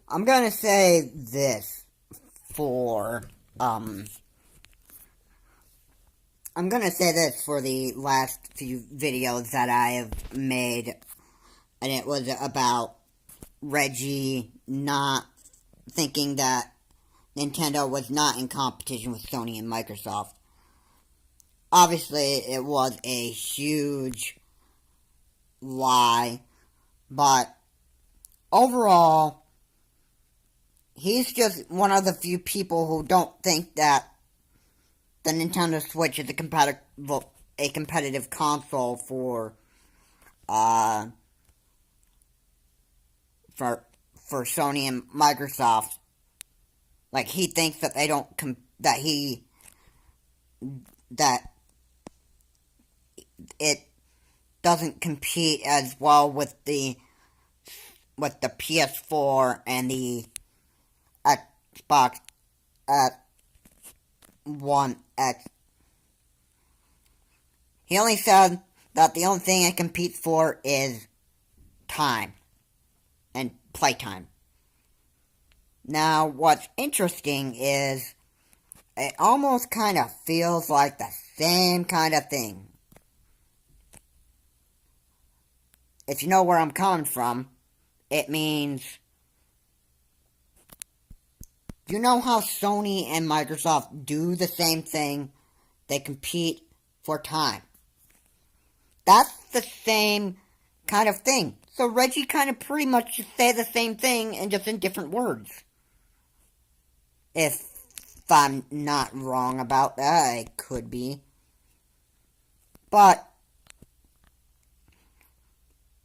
I'm gonna say this for, um, I'm gonna say this for the last few videos that I have made, and it was about Reggie not thinking that Nintendo was not in competition with Sony and Microsoft. Obviously, it was a huge lie, but overall, he's just one of the few people who don't think that the Nintendo Switch is a competitive console uh for for Sony and Microsoft. Like, he thinks that they don't that it doesn't compete as well with the PS4 and the Xbox One X. He only said that the only thing it competes for is time and playtime. Now, what's interesting is it almost kind of feels like the same kind of thing. If you know where I'm coming from, it means, you know how Sony and Microsoft do the same thing? They compete for time. That's the same kind of thing. So Reggie kind of pretty much just say the same thing and just in different words. If I'm not wrong about that, I could be. But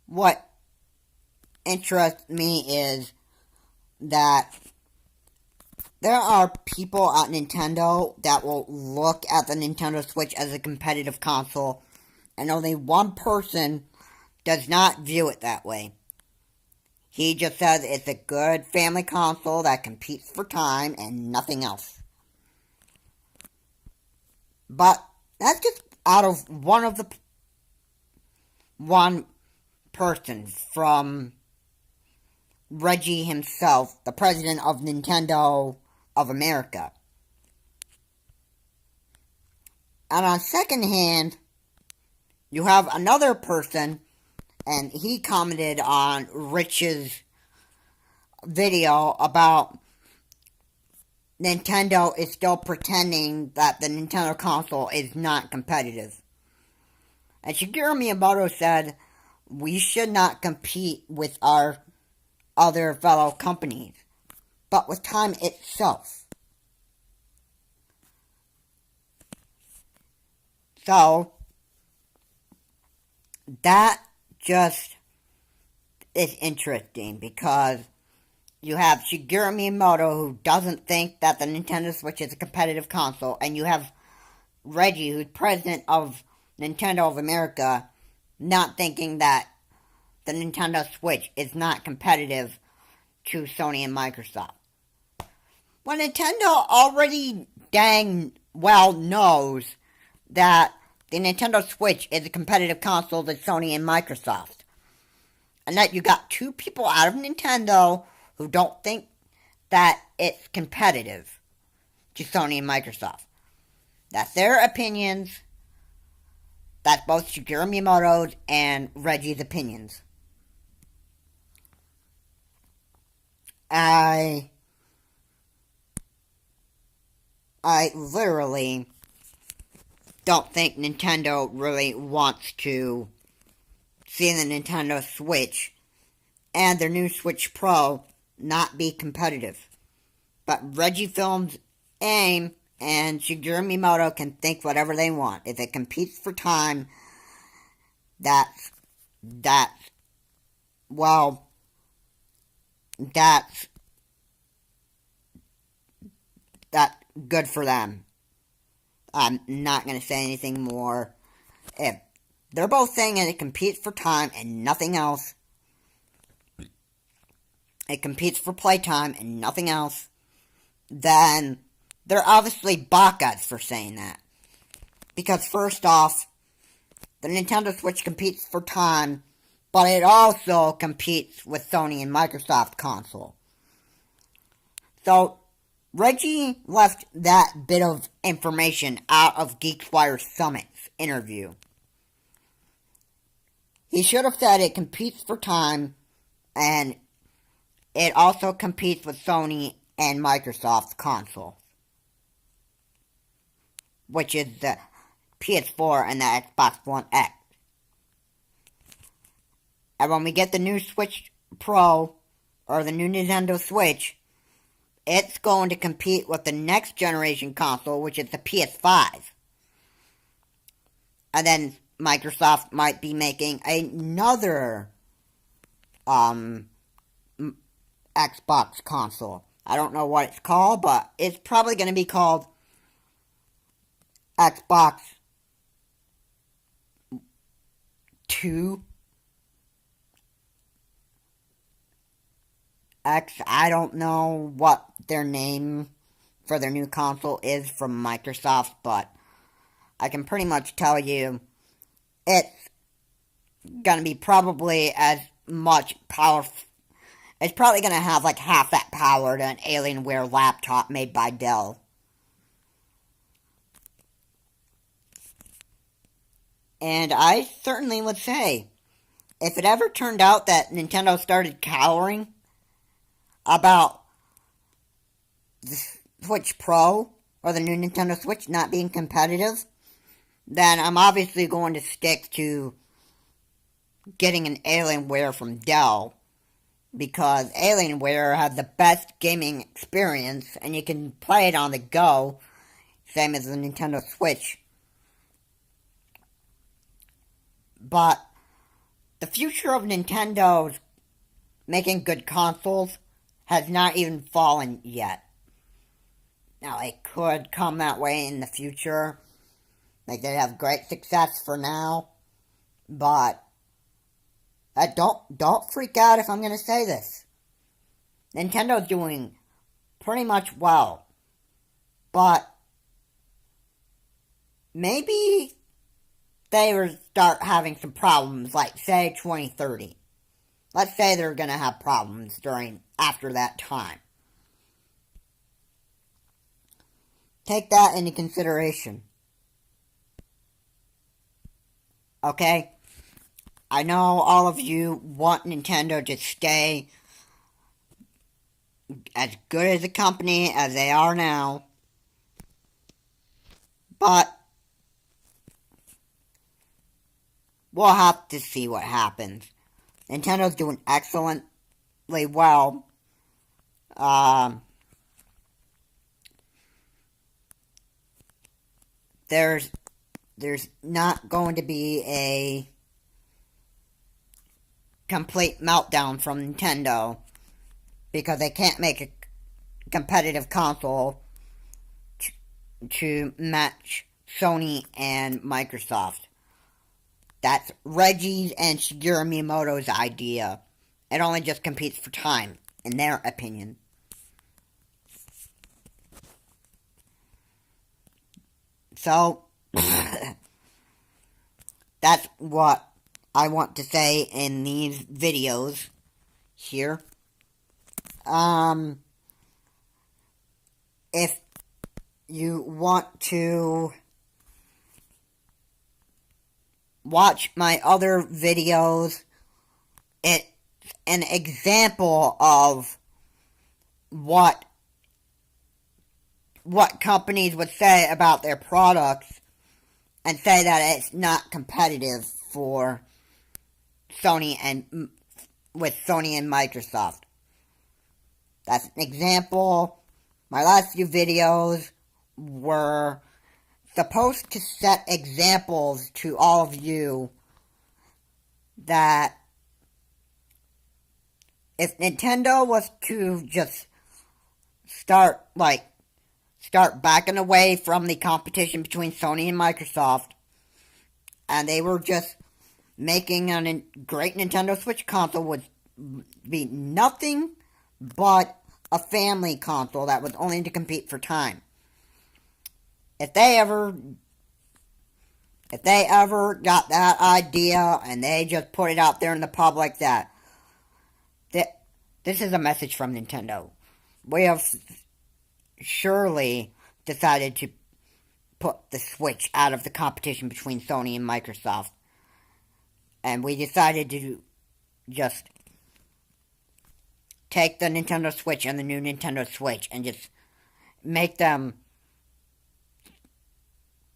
what interests me is that there are people at Nintendo that will look at the Nintendo Switch as a competitive console, and only one person does not view it that way. He just says it's a good family console that competes for time and nothing else. But that's just out of one person from Reggie himself, the president of Nintendo of America. And on second hand, you have another person, and he commented on Rich's video about Nintendo is still pretending that the Nintendo console is not competitive. And Shigeru Miyamoto said, we should not compete with our other fellow companies, but with time itself. So, that just is interesting because you have Shigeru Miyamoto, who doesn't think that the Nintendo Switch is a competitive console, and you have Reggie, who's president of Nintendo of America, not thinking that the Nintendo Switch is not competitive to Sony and Microsoft. Well, Nintendo already dang well knows that the Nintendo Switch is a competitive console to Sony and Microsoft. And that you got two people out of Nintendo who don't think that it's competitive to Sony and Microsoft. That's their opinions. That's both Shigeru Miyamoto's and Reggie's opinions. I literally don't think Nintendo really wants to see the Nintendo Switch and their new Switch Pro not be competitive. But Reggie Films' aim and Shigeru Miyamoto can think whatever they want. If it competes for time, that's good for them. I'm not going to say anything more. If they're both saying that it competes for time and nothing else, it competes for playtime and nothing else, then they're obviously backups for saying that. Because first off, the Nintendo Switch competes for time, but it also competes with Sony and Microsoft console. So, Reggie left that bit of information out of GeekSquire Summit's interview. He should have said it competes for time, and it also competes with Sony and Microsoft's console, which is the PS4 and the Xbox One X. And when we get the new Switch Pro, or the new Nintendo Switch, it's going to compete with the next generation console, which is the PS5. And then Microsoft might be making another Xbox console. I don't know what it's called, but it's probably going to be called Xbox 2 X. I don't know what their name for their new console is from Microsoft, but I can pretty much tell you it's gonna be probably as much power. It's probably gonna have like half that power to an Alienware laptop made by Dell. And I certainly would say, if it ever turned out that Nintendo started cowering about the Switch Pro or the new Nintendo Switch not being competitive, then I'm obviously going to stick to getting an Alienware from Dell, because Alienware has the best gaming experience and you can play it on the go, same as the Nintendo Switch. But the future of Nintendo's making good consoles has not even fallen yet. Now, it could come that way in the future. Like, they have great success for now. But don't freak out if I'm going to say this. Nintendo's doing pretty much well. But maybe they will start having some problems, like, say, 2030. Let's say they're going to have problems after that time. Take that into consideration. Okay? I know all of you want Nintendo to stay as good as a company as they are now. But we'll have to see what happens. Nintendo's doing excellently well. There's not going to be a complete meltdown from Nintendo because they can't make a competitive console to match Sony and Microsoft. That's Reggie's and Shigeru Miyamoto's idea. It only just competes for time, in their opinion. So, that's what I want to say in these videos here. If you want to watch my other videos, it's an example of what companies would say about their products and say that it's not competitive for Sony and Microsoft. That's an example. My last few videos were supposed to set examples to all of you that if Nintendo was to just start backing away from the competition between Sony and Microsoft, and they were just making a great Nintendo Switch console would be nothing but a family console that was only to compete for time. If they ever got that idea and they just put it out there in the public that this is a message from Nintendo. we have surely decided to put the Switch out of the competition between Sony and Microsoft. And we decided to just take the Nintendo Switch and the new Nintendo Switch and just make them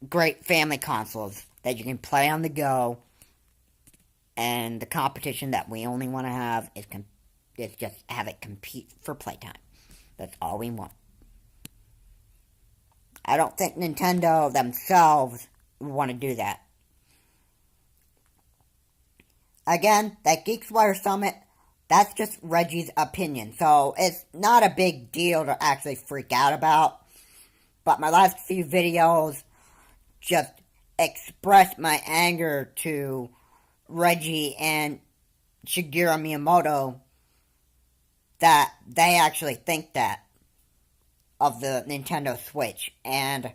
great family consoles that you can play on the go. And the competition that we only want to have is just have it compete for playtime. That's all we want. I don't think Nintendo themselves want to do that. Again, that Geeks Wire Summit, that's just Reggie's opinion. So it's not a big deal to actually freak out about. But my last few videos just expressed my anger to Reggie and Shigeru Miyamoto that they actually think that of the Nintendo Switch. And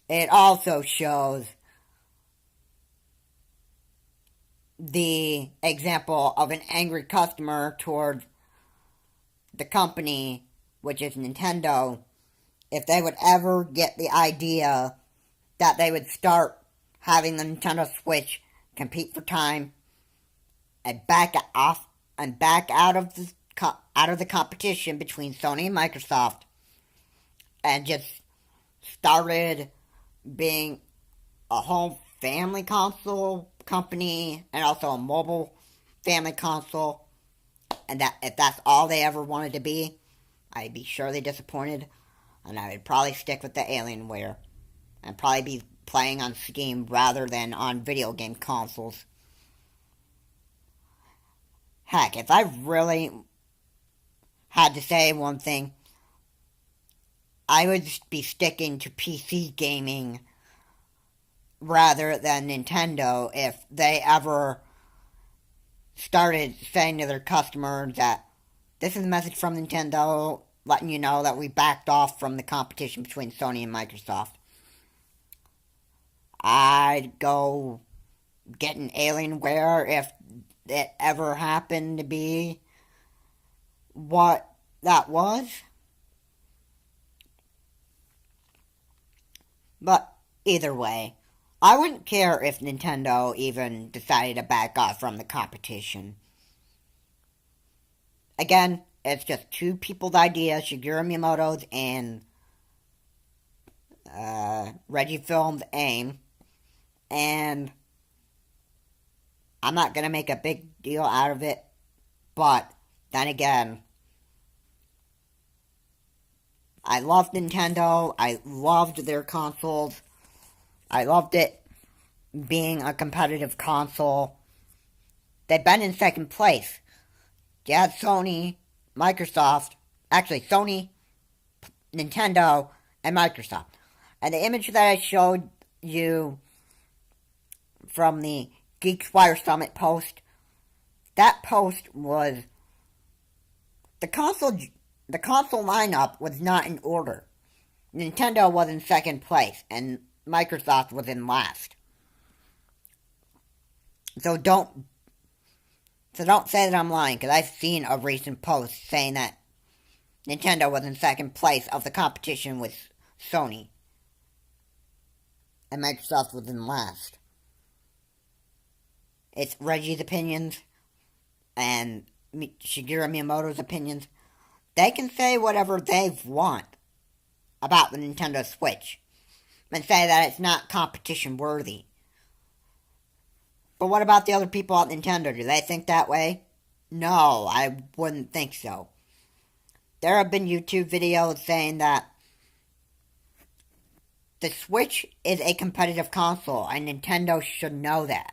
it also shows the example of an angry customer towards the company, which is Nintendo, if they would ever get the idea that they would start having the Nintendo Switch compete for time and back out of the competition between Sony and Microsoft, and just started being a home family console company and also a mobile family console, and that if that's all they ever wanted to be, I'd be surely disappointed, and I would probably stick with the Alienware and probably be playing on Steam rather than on video game consoles. Heck, if I really had to say one thing, I would be sticking to PC gaming rather than Nintendo if they ever started saying to their customers that this is a message from Nintendo letting you know that we backed off from the competition between Sony and Microsoft. I'd go get an Alienware if it ever happened to be what that was. But either way, I wouldn't care if Nintendo even decided to back off from the competition. Again, it's just two people's ideas, Shigeru Miyamoto's and Reggie Films' aim. And I'm not going to make a big deal out of it. But then again, I loved Nintendo. I loved their consoles. I loved it being a competitive console. They've been in second place. You had Sony, Microsoft, actually Sony, Nintendo, and Microsoft. And the image that I showed you from the Geeks Wire Summit post, that post was the console lineup was not in order. Nintendo was in second place, and Microsoft was in last. So don't say that I'm lying, because I've seen a recent post saying that Nintendo was in second place of the competition with Sony, and Microsoft was in last. It's Reggie's opinions and Shigeru Miyamoto's opinions. They can say whatever they want about the Nintendo Switch and say that it's not competition worthy. But what about the other people at Nintendo? Do they think that way? No, I wouldn't think so. There have been YouTube videos saying that the Switch is a competitive console and Nintendo should know that.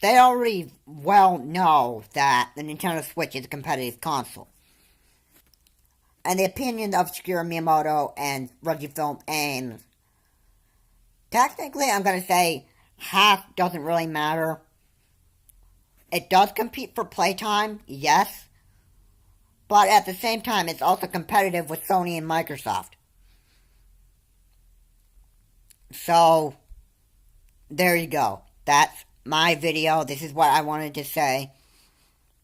They already well know that the Nintendo Switch is a competitive console. And the opinions of Shigeru Miyamoto and Reggie Film Ames, technically I'm going to say half doesn't really matter. It does compete for playtime, yes. But at the same time, it's also competitive with Sony and Microsoft. So, there you go. That's my video. This is what I wanted to say.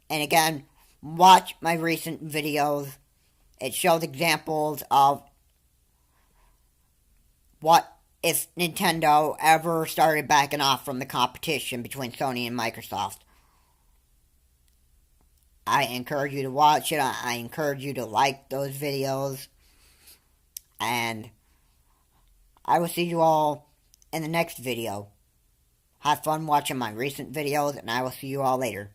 And again, watch my recent videos. It shows examples of what if Nintendo ever started backing off from the competition between Sony and Microsoft. I encourage you to watch it. I encourage you to like those videos. And I will see you all in the next video. Have fun watching my recent videos, and I will see you all later.